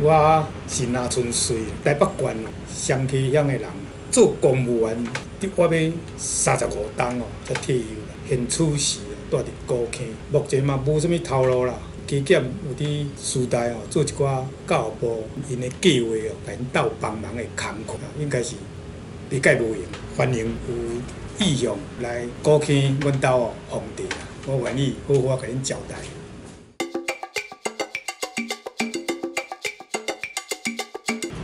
我是拿春穗，台北县双溪乡的人，做公务员，我要35冬哦才退休啦。现处是住伫高坑，目前嘛无啥物头路啦。加减有伫师大哦做一寡教育部因的计划哦，甲因斗帮忙的工课，应该是理解无用。欢迎有意向来高坑阮兜哦访地啦，我愿意好好甲恁交代。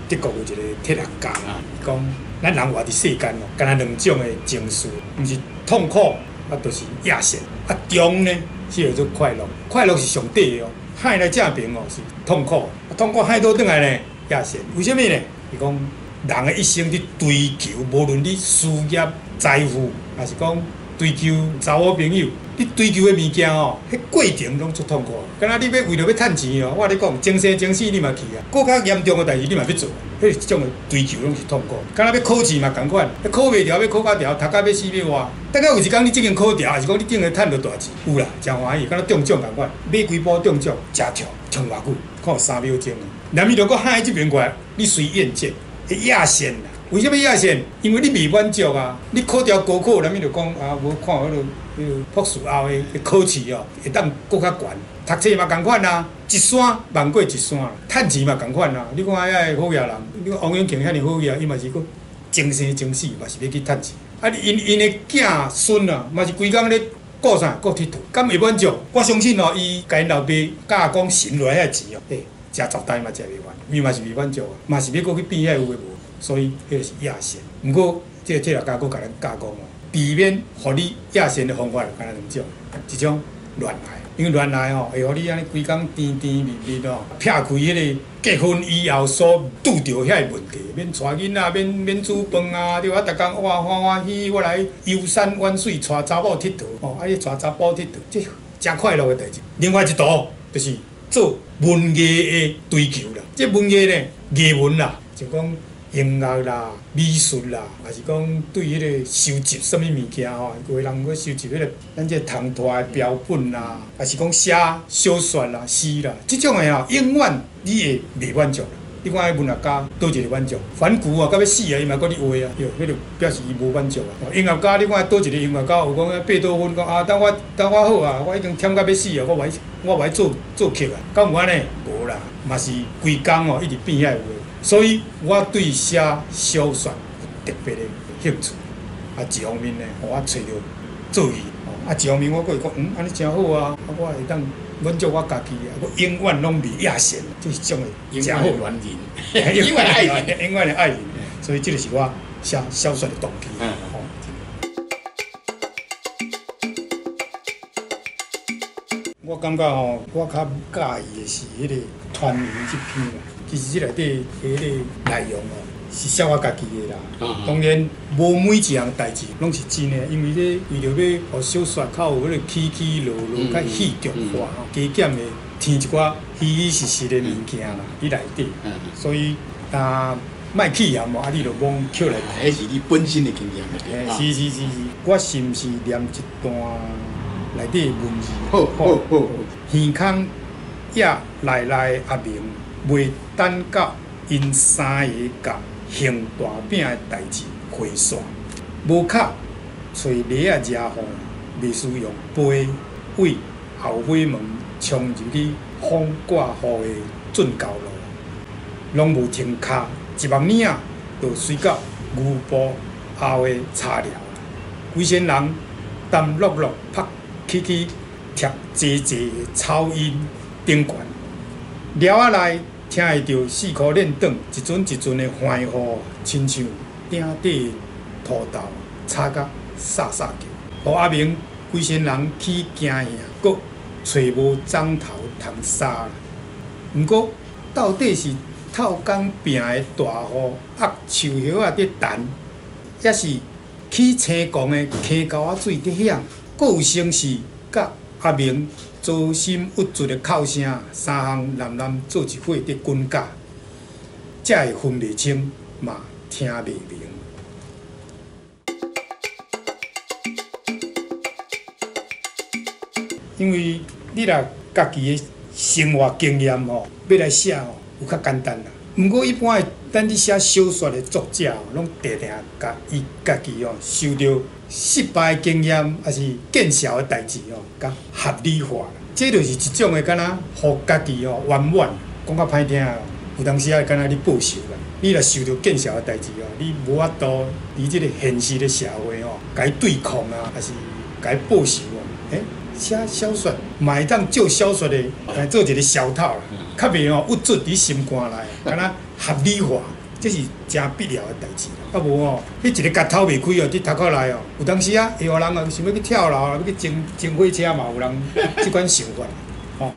德国有一个铁学家啦，讲咱人活伫世间哦，干那两种的情绪，毋是痛苦，就是野性。中呢是叫做快乐，快乐是上帝的哦。海来正平哦是痛苦，痛苦海倒转来呢野性。为什么呢？是讲人的一生伫追求，无论你事业、财富，还是讲追求查某朋友，你追求的物件哦，迄过程拢足痛苦。敢若你要为了要趁钱哦，我咧讲，前生前世你嘛去啊，更较严重的代志你嘛要做，迄种的追求拢是痛苦。敢若要考试嘛共款，考袂牢要考甲牢，读甲要死要活。等到有一天你即间考调，还是讲你顶下趁到大钱，有啦，真欢喜，敢若中奖共款，买几部中奖，真跳，冲偌久，看有3秒钟啊。那么如果海即边过来，你随厌见，会野线啦。为什么野线？因为你未满足啊！你考调高考，人们就讲啊，无看迄落博士后的考试哦，会当更较悬。读册嘛共款啦，一山万过一山，趁钱嘛共款啦。你看遐个好野人，你看王永庆遐尼好野，伊嘛是佫终生终死嘛是要去趁钱。啊，因的囝孙啊，嘛是规工咧顾啥？顾佚佗，敢会满足？我相信哦，伊甲因老爸甲阿公省落遐钱哦，食十代嘛食袂完，伊嘛是未满足啊，嘛是要佫去变遐有诶无。所以，迄个是野性。毋过，这个铁学家佫甲咱教讲哦，避免互你野性的方法，敢若两种，一种乱来，因为乱来哦，会互你安尼规工甜甜蜜蜜哦，撇开迄个结婚以后所拄着遐个问题，免带囡仔，免煮饭啊，对啊，逐工哇欢喜，我来游山玩水，带查某佚佗哦，啊，你带查甫佚佗，这真快乐的代志。另外一道就是做文艺的追求啦，这文艺呢，艺文啦，就讲。音乐啦、美术啦，还是讲对迄个收集什物物件吼，有个人要收集迄个咱这唐拖的标本啦，还是讲写小说啦、诗啦，即种的吼，永远你会袂满足。你看迄文学家倒一个满足，梵谷啊，到要死啊，伊嘛搁咧画啊，哟，迄就表示伊无满足啊。音乐家你看倒一个音乐家，有讲贝多芬讲啊，等我好啊，我已经忝到要死啊，我来做曲啊，敢有安尼？无啦，嘛是规工哦，一直变遐有。所以我对写小说有特别的兴趣。啊，一方面呢，我找到做艺。啊，一方面我佫会讲，安尼真好啊！啊，我会当满足我家己啊，我永远拢袂野性，这是种的真好。永远的爱人，永远的爱人。所以这个是我写小说的动机。我感觉吼，我较介意的是迄个团圆这篇啦。其实这内底迄个内容哦，是写我家己的啦。当然，无每一样代志拢是真的，因为咧为着要互小说较有迄个起起落落，较戏剧化吼，加减的添一寡虚虚实实的物件啦，伫内底。所以莫去嫌哦，啊，你就罔捡来。迄是你本身的经验。是，我是毋是念一段内底的文字？好。耳孔也来阿明。袂等到因三个甲兴大饼的代志回线，无卡找梨仔惹雨，袂使用杯为后尾门冲入去风刮雨的准高路，拢无停卡，一万领就随到牛埔后的茶寮，规身人澹漉漉拍起贴济济的草荫顶悬，寮仔内。听会到四颗链长一阵一阵的欢雨，亲像鼎底土豆炒甲沙叫，互阿明规身人起惊吓，阁找无枕头通沙。毋过到底是透工病的大雨压树叶仔伫弹，抑是起青光的溪沟仔水伫响，阁有成是甲阿明。糟心郁卒的哭声，三项蓝做一伙伫滚架，才会分袂清，嘛听袂明。因为你若家己的生活经验吼，要来写吼，有较简单啦。毋过一般的，咱咧写小说的作者哦，拢常常甲伊家己哦受到失败的经验，还是见效的代志哦，甲合理化啦。这就是一种的，敢若互家己哦圆满，讲较歹听哦，有当时也敢若你报仇啦。你若受到见效的代志哦，你无法度伫即个现实的社会哦，甲伊对抗啊，还是甲伊报仇哦，写小说嘛会当借小说的做一个小套啦，较袂哦郁卒伫心肝内，敢若合理化，这是真必要的代志。啊无哦，你一个角头袂开哦，伫头壳内哦，有当时啊，会有人啊想要去跳楼，要去争火车嘛，有人即款想法，吼、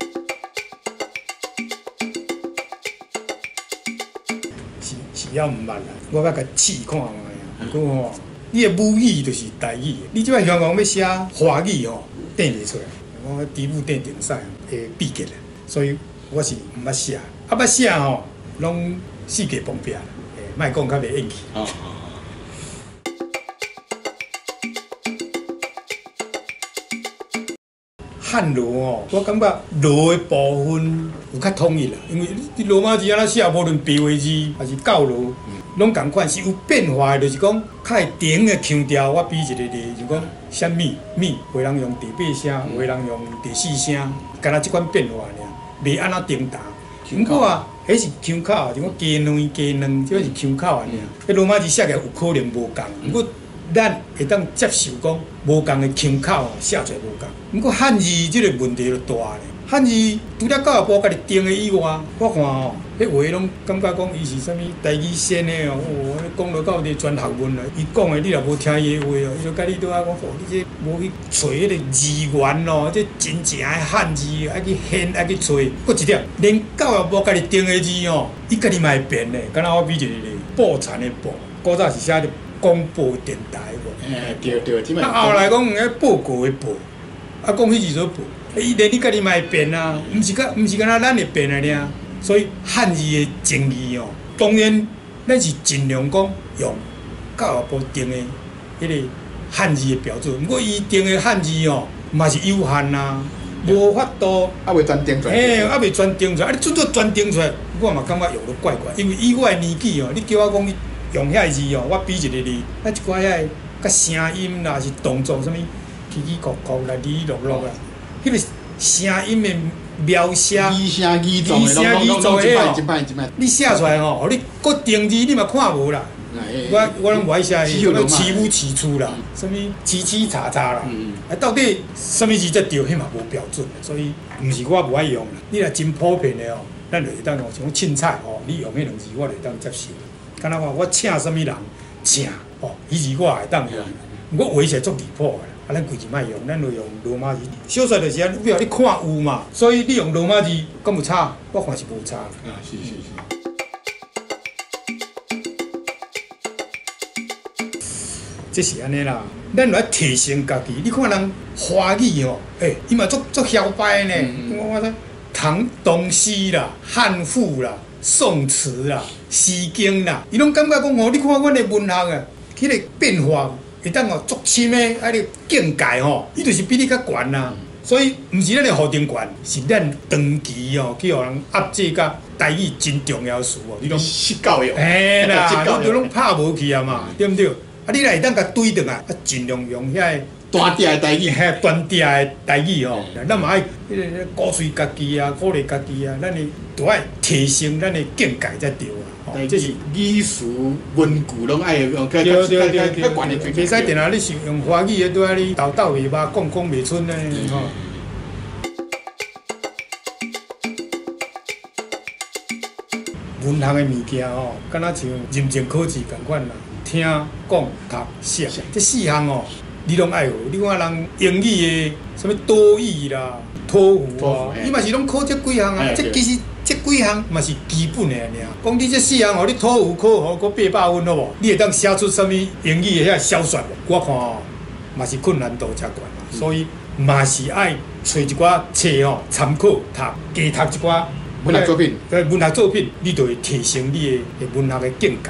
是要毋捌啦，我甲试看卖啊。不过吼，你的母语就是台语，你即摆香港要写华语吼，顶袂出来。我题目顶定赛会闭结啦，所以我是毋捌写，啊捌写吼，拢世界崩壁啦，莫讲较袂演气。汉罗哦，我感觉罗的部分有较统一啦，因为你罗马字安怎写，无论白话字还是教罗，拢共款是有变化的，就是讲较会顶的腔调。我比一个例，就讲啥米，有人用第八声，有人用第四声，干那即款变化尔，袂安怎顶答。毋过啊，迄是腔口，就讲鸡卵，即是腔口尔。迄罗马字写起来有可能无共，毋过咱会当接受讲无共的腔口写出来无共。毋过汉字即个问题就大咧。汉字除了教育部家己定的以外，我看吼，迄话拢感觉讲伊是啥物台语先的哦，讲落到啲专学问啦。伊讲的你若无听伊的话哦，伊就甲你倒啊讲，你这无去找迄个字源咯，这真正的汉字爱去现爱去找。搁一点，连教育部家己定的字哦，伊家己嘛会变咧。敢若我比一个咧，报产的报，古早是写着广播电台无？对，即摆。啊后来讲迄报告的报，啊讲迄字做报。伊连你家己嘛会变啊，毋是敢若咱会变啊尔。所以汉字的争议哦，当然咱是尽量讲用教育部定的迄个汉字的标准。不过伊定的汉字哦，嘛是有限啊，无法度。未全定出来。未全定出来。啊，你准做全定出来，我嘛感觉用得怪怪。因为以我的年纪哦，你叫我讲用遐字哦，我比一个例，啊一寡遐甲声音啦，是动作啥物，起起伏伏啦，哩哩落落啦。迄个声音的描写，语声语状的，拢一摆，你写出来吼，你搁定字你嘛看无啦。我拢无爱写，什么起舞起出啦，什么起起叉叉啦，到底什么字才对，迄嘛无标准，所以毋是我无爱用啦。你若真普遍的哦，咱就会当像凊彩哦，你用迄两字我就会当接受。敢若我请什么人请哦，迄字我也会当用，毋过话是足离谱的。啊，咱规字莫用，咱就用罗马字。小说就是安，你看有嘛，所以你用罗马字，敢有差？我看是无差。是。这是安尼啦，咱来提升家己。你看人华语吼，伊嘛足嚣摆呢。我说唐诗啦、汉赋啦、宋词啦、诗经啦，伊拢感觉讲吼，你看阮的文学啊，迄个变化。会当哦足深的，啊个境界吼，伊就是比你较悬啦。所以毋是咱的校定悬，是咱长期哦去互人压制甲台语真重要事哦。你拢失教育，啦，你就拢拍无去啊嘛，对毋对？啊，你若会当甲对转啊，尽量用遐大嗲的台语，端嗲的台语哦。咱嘛爱迄个鼓吹家己啊，鼓励家己啊，咱哩都爱提升咱的境界才对啊。这是语词文句拢爱用，对，袂使定啊！你是用华语的，对啊，你斗袂捌，讲袂出呢。文学的物件哦，敢若像认真考试共款啦，听、讲、读、写，这四项哦，你拢爱学。你看人英语的什么多语啦、托福啊，伊嘛是拢考这几项啊，这其实。这几项嘛是基本的尔，讲你这四项哦，你托福考好个800分好无？你会当写出什么英语的遐小说？我看哦，嘛是困难度真悬嘛，所以嘛是爱找一寡册哦参考读，加读一寡文学作品。文学作品，你就会提升你的文学的境界。